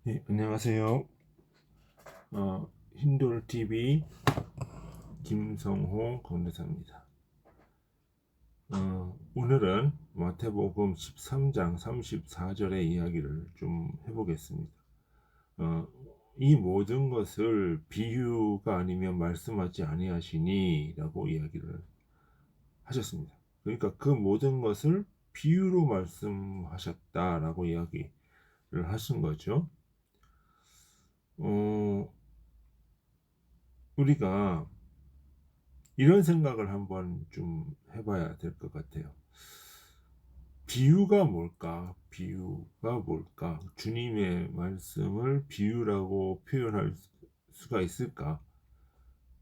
안녕하세요. 힌돌TV 김성호 건대사입니다. 오늘은 마태복음 13장 34절의 이야기를 좀 해보겠습니다. 어, 이 모든 것을 비유가 아니면 말씀하지 아니하시니 라고 이야기를 하셨습니다. 그러니까 그 모든 것을 비유로 말씀하셨다라고 이야기를 하신 거죠. 우리가 이런 생각을 한번 좀 해봐야 될 것 같아요. 비유가 뭘까? 비유가 뭘까? 주님의 말씀을 비유라고 표현할 수가 있을까?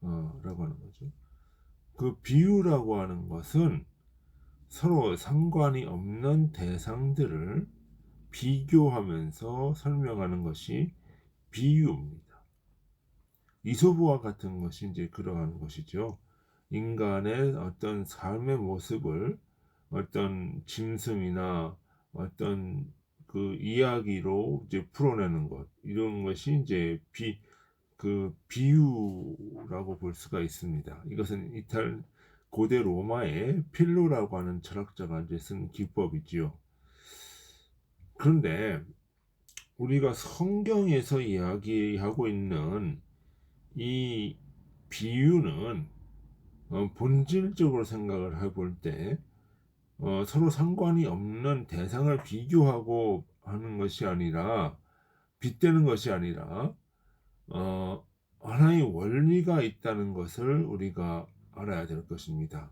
라고 하는 거죠. 그 비유라고 하는 것은 서로 상관이 없는 대상들을 비교하면서 설명하는 것이 비유입니다. 이소부와 같은 것이 이제 그러한 것이죠. 인간의 어떤 삶의 모습을 어떤 짐승이나 어떤 그 이야기로 이제 풀어내는 것, 이런 것이 이제 비유라고 볼 수가 있습니다. 이것은 고대 로마의 필로라고 하는 철학자가 이제 쓴 기법이지요. 그런데 우리가 성경에서 이야기하고 있는 이 비유는 본질적으로 생각을 해볼 때 서로 상관이 없는 대상을 비교하고 하는 것이 아니라 빗대는 것이 아니라 어, 하나의 원리가 있다는 것을 우리가 알아야 될 것입니다.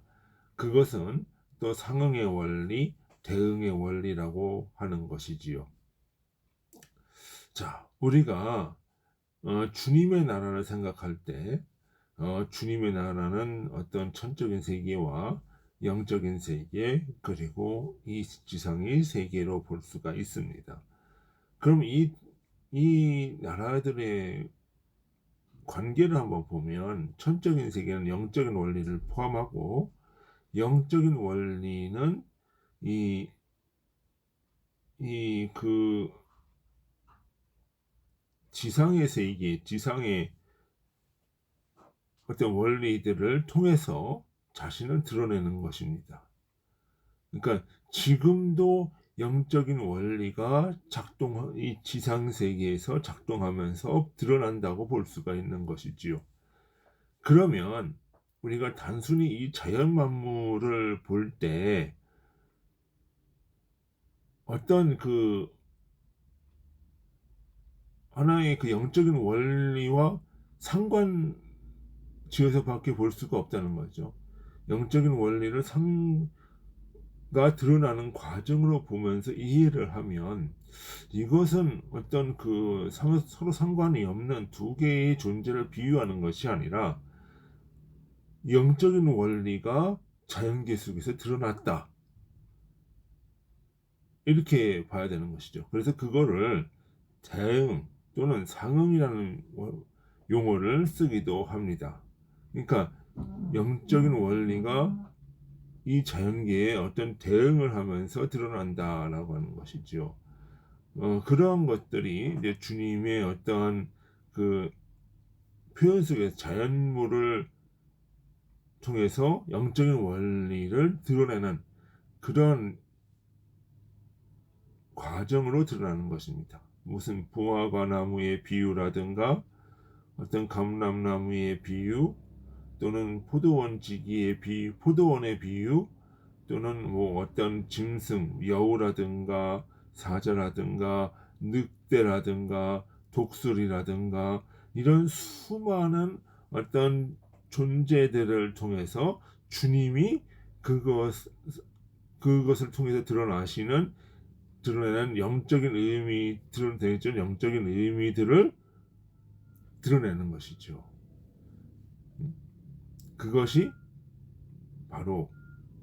그것은 또 상응의 원리, 대응의 원리라고 하는 것이지요. 자, 우리가 주님의 나라를 생각할 때 주님의 나라는 어떤 천적인 세계와 영적인 세계 그리고 이 지상의 세계로 볼 수가 있습니다. 그럼 이 나라들의 관계를 한번 보면 천적인 세계는 영적인 원리를 포함하고 영적인 원리는 이 그 지상의 세계, 지상의 어떤 원리들을 통해서 자신을 드러내는 것입니다. 그러니까 지금도 영적인 원리가 이 지상 세계에서 작동하면서 드러난다고 볼 수가 있는 것이지요. 그러면 우리가 단순히 이 자연 만물을 볼 때 어떤 그 하나의 그 영적인 원리와 상관 지어서밖에 볼 수가 없다는 거죠. 영적인 원리를 가 드러나는 과정으로 보면서 이해를 하면 이것은 어떤 그 서로 상관이 없는 두 개의 존재를 비유하는 것이 아니라 영적인 원리가 자연계 속에서 드러났다. 이렇게 봐야 되는 것이죠. 그래서 그거를 대응 또는 상응이라는 용어를 쓰기도 합니다. 그러니까 영적인 원리가 이 자연계에 어떤 대응을 하면서 드러난다라고 하는 것이죠. 그러한 것들이 이제 주님의 어떠한 그 표현 속에서 자연물을 통해서 영적인 원리를 드러내는 그런 과정으로 드러나는 것입니다. 무슨 무화과 나무의 비유라든가 어떤 감람나무의 비유 또는 포도원의 비유 또는 뭐 어떤 짐승, 여우라든가 사자라든가 늑대라든가 독수리라든가 이런 수많은 어떤 존재들을 통해서 주님이 그것을 통해서 드러내는 영적인 의미들을 드러내는 것이죠. 그것이 바로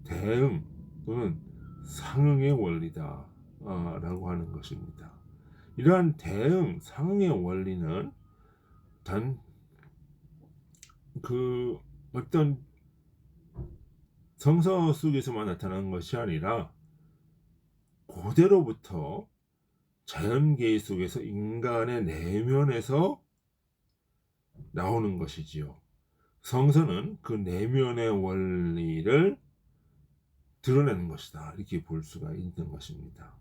대응 또는 상응의 원리다 라고 하는 것입니다. 이러한 대응, 상응의 원리는 단 그 어떤 성서 속에서만 나타난 것이 아니라 고대로부터 자연계의 속에서 인간의 내면에서 나오는 것이지요. 성서는 그 내면의 원리를 드러내는 것이다. 이렇게 볼 수가 있는 것입니다.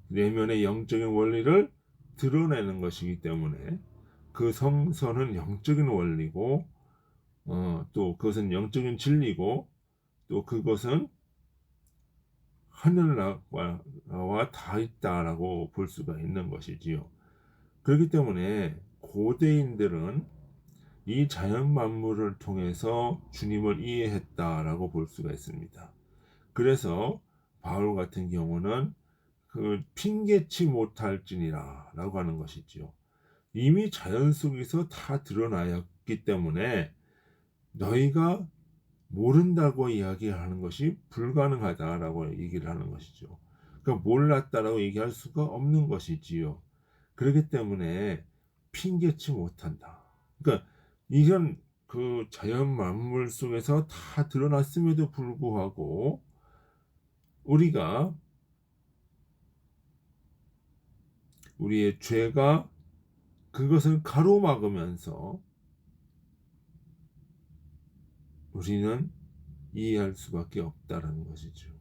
내면의 영적인 원리를 드러내는 것이기 때문에 그 성서는 영적인 원리고 또 그것은 영적인 진리고 또 그것은 하늘나라와 다 있다라고 볼 수가 있는 것이지요. 그렇기 때문에 고대인들은 이 자연 만물을 통해서 주님을 이해했다라고 볼 수가 있습니다. 그래서 바울 같은 경우는 그 핑계치 못할지니라라고 하는 것이지요. 이미 자연 속에서 다 드러나였기 때문에 너희가 모른다고 이야기하는 것이 불가능하다라고 얘기를 하는 것이죠. 그러니까 몰랐다라고 얘기할 수가 없는 것이지요. 그렇기 때문에 핑계치 못한다. 그러니까 이런 그 자연 만물 속에서 다 드러났음에도 불구하고 우리가 우리의 죄가 그것을 가로막으면서 우리는 이해할 수밖에 없다라는 것이죠.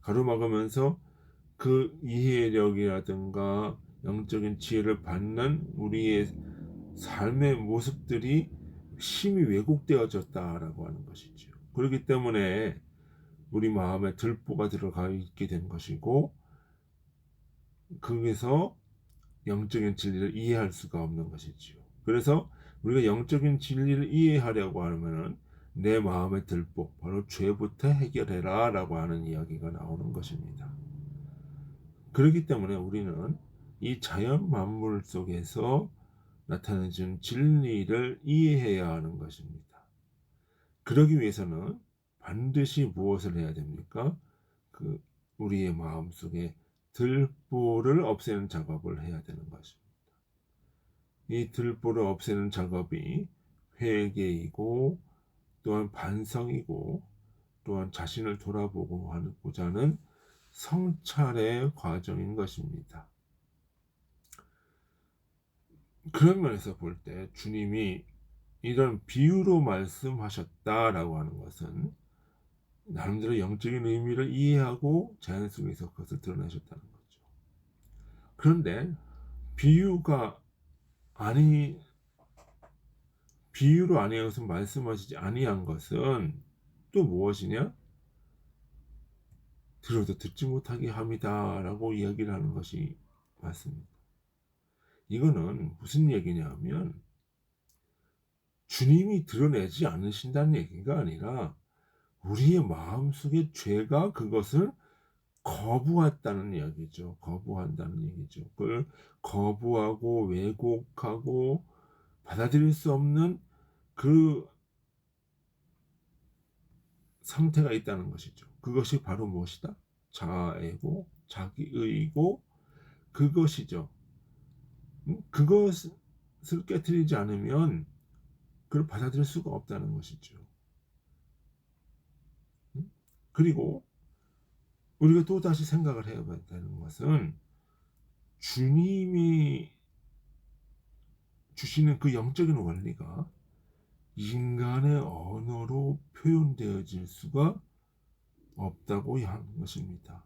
가로막으면서 그 이해력이라든가 영적인 지혜를 받는 우리의 삶의 모습들이 심히 왜곡되어졌다라고 하는 것이죠. 그렇기 때문에 우리 마음에 들보가 들어가 있게 된 것이고 거기서 영적인 진리를 이해할 수가 없는 것이지요. 그래서 우리가 영적인 진리를 이해하려고 하면은 내 마음의 들보, 바로 죄부터 해결해라 라고 하는 이야기가 나오는 것입니다. 그렇기 때문에 우리는 이 자연 만물 속에서 나타내준 진리를 이해해야 하는 것입니다. 그러기 위해서는 반드시 무엇을 해야 됩니까? 그 우리의 마음속에 들보를 없애는 작업을 해야 되는 것입니다. 이 들보를 없애는 작업이 회개이고 또한 반성이고 또한 자신을 돌아보고자 하는 성찰의 과정인 것입니다. 그런 면에서 볼 때 주님이 이런 비유로 말씀하셨다라고 하는 것은 나름대로 영적인 의미를 이해하고 자연 속에서 그것을 드러내셨다는 거죠. 그런데 비유가 아니 비유로 아니하여서 말씀하시지 아니한 것은 또 무엇이냐? 들어도 듣지 못하게 함이다라고 이야기를 하는 것이 맞습니다. 이거는 무슨 얘기냐면 주님이 드러내지 않으신다는 얘기가 아니라 우리의 마음속에 죄가 그것을 거부했다는 이야기죠. 거부한다는 얘기죠. 그걸 거부하고 왜곡하고 받아들일 수 없는 그 상태가 있다는 것이죠. 그것이 바로 무엇이다? 자아이고 자기의이고 그것이죠. 그것을 깨뜨리지 않으면 그걸 받아들일 수가 없다는 것이죠. 그리고 우리가 또 다시 생각을 해야 되는 것은 주님이 주시는 그 영적인 원리가 인간의 언어로 표현되어질 수가 없다고 하는 것입니다.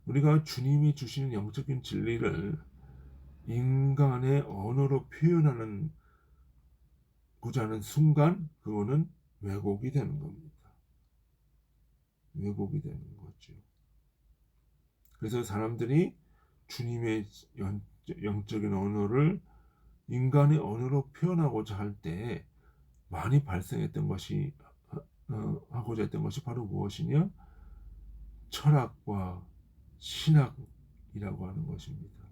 우리가 주님이 주시는 영적인 진리를 인간의 언어로 표현하는 고자 하는 순간 그거는 왜곡이 되는 겁니다. 왜곡이 되는 거죠. 그래서 사람들이 주님의 영적인 언어를 인간의 언어로 표현하고자 할 때 많이 발생했던 것이 하고자 했던 것이 바로 무엇이냐? 철학과 신학이라고 하는 것입니다.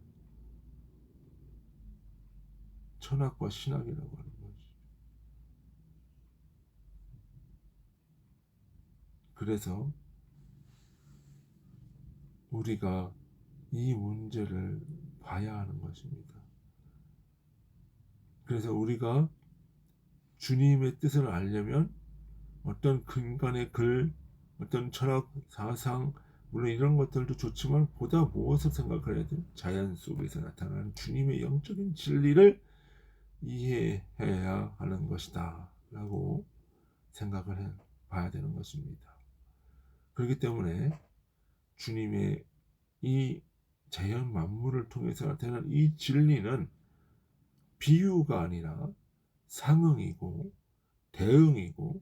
철학과 신학이라고 하는 것이죠. 그래서 우리가 이 문제를 봐야 하는 것입니다. 그래서 우리가 주님의 뜻을 알려면 어떤 근간의 글, 어떤 철학, 사상, 물론 이런 것들도 좋지만 보다 무엇을 생각해야 돼? 자연 속에서 나타나는 주님의 영적인 진리를 이해해야 하는 것이다 라고 생각을 해 봐야 되는 것입니다. 그렇기 때문에 주님의 이 자연 만물을 통해서 나타나는 이 진리는 비유가 아니라 상응이고 대응이고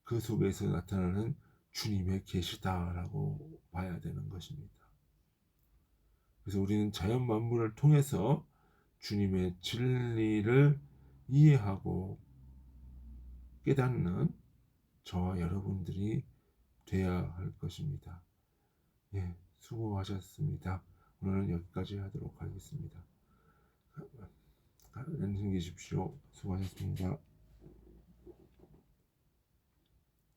그 속에서 나타나는 주님의 계시다라고 봐야 되는 것입니다. 그래서 우리는 자연 만물을 통해서 주님의 진리를 이해하고 깨닫는 저와 여러분들이 돼야 할 것입니다. 예, 수고하셨습니다. 오늘은 여기까지 하도록 하겠습니다. 안녕히 계십시오. 수고하셨습니다.